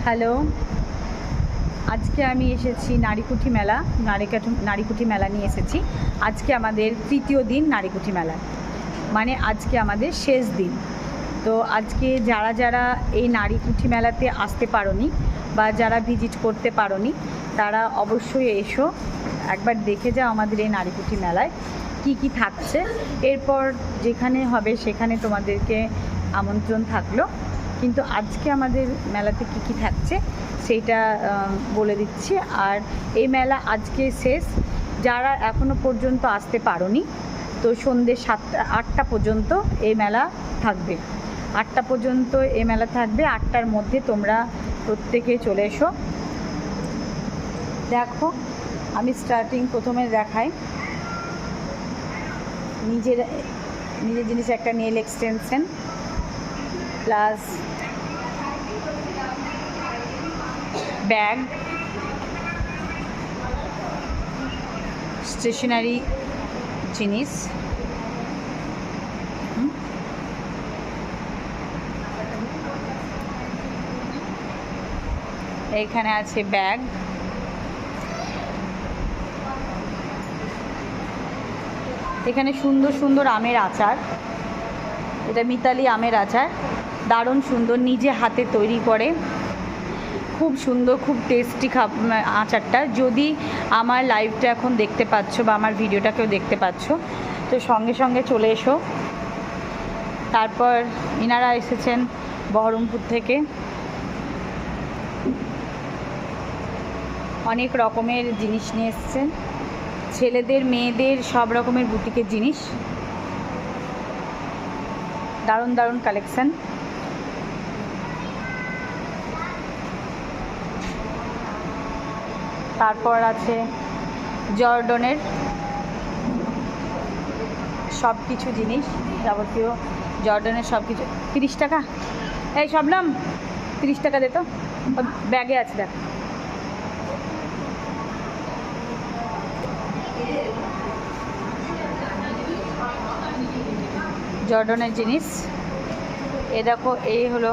Hello, আজকে আমি এসেছি নারীকুঠি মেলা। নারীকুঠি মেলা নিয়ে এসেছি। আজকে আমাদের তৃতীয় দিন নারীকুঠি মেলা, মানে আজকে আমাদের শেষ দিন। তো আজকে যারা যারা এই নারীকুঠি মেলাতে আসতে পারোনি বা যারা ভিজিট করতে পারোনি, তারা অবশ্যই এসো, একবার দেখে যাও আমাদের এই নারীকুঠি মেলায় কি কি থাকছে। এরপর যেখানে হবে সেখানে তোমাদেরকে আমন্ত্রণ থাকলো, কিন্তু আজকে আমাদের মেলাতে কি কি থাকছে সেইটা বলে দিচ্ছি। আর এই মেলা আজকে শেষ। যারা এখনও পর্যন্ত আসতে পারোনি, তো সন্ধ্যে 8টা পর্যন্ত এই মেলা থাকবে। 8টা পর্যন্ত এই মেলা থাকবে। 8টার মধ্যে তোমরা প্রত্যেকে চলে এসো। দেখো, আমি প্রথমে দেখাই নিজের জিনিস, একটা nail extension plus bag, stationery জিনিস, এইখানে আছে ব্যাগ, এখানে সুন্দর সুন্দর আমের আচার। এটা মিতালি আমের আচার, দারুণ সুন্দর, নিজে হাতে তৈরি করে, খুব সুন্দর, খুব টেস্টি আচারটা। যদি আমার লাইভটা এখন দেখতে পাচ্ছ বা আমার ভিডিওটাকেও দেখতে পাচ্ছ, তো সঙ্গে সঙ্গে চলে এসো। তারপর ইনারা এসেছেন বহরমপুর থেকে, অনেক রকমের জিনিস নিয়ে এসেছেন, ছেলেদের মেয়েদের সব রকমের বুটিকের জিনিস, দারুণ দারুণ কালেকশন। তারপর আছে জর্ডনের সব কিছু জিনিস, যাবতীয় জর্ডনের সব কিছু। 30 টাকা। এই সবলাম 30 টাকা দে তো, ব্যাগে আছে দেখ। জর্ডনের জিনিস এ দেখো, এই হলো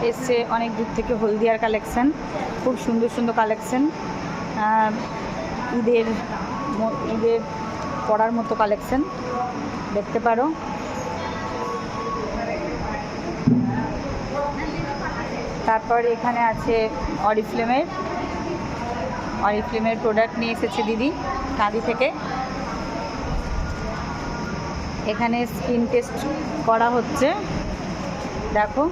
এসছে অনেক দূর থেকে হলদিয়ার কালেকশন, খুব সুন্দর সুন্দর কালেকশন, ঈদের পরার মতো কালেকশন দেখতে পারো। তারপর এখানে আছে অরিফ্লেমের প্রোডাক্ট নিয়ে এসেছে দিদি কাঁদি থেকে। এখানে স্কিন টেস্ট করা হচ্ছে, দেখো।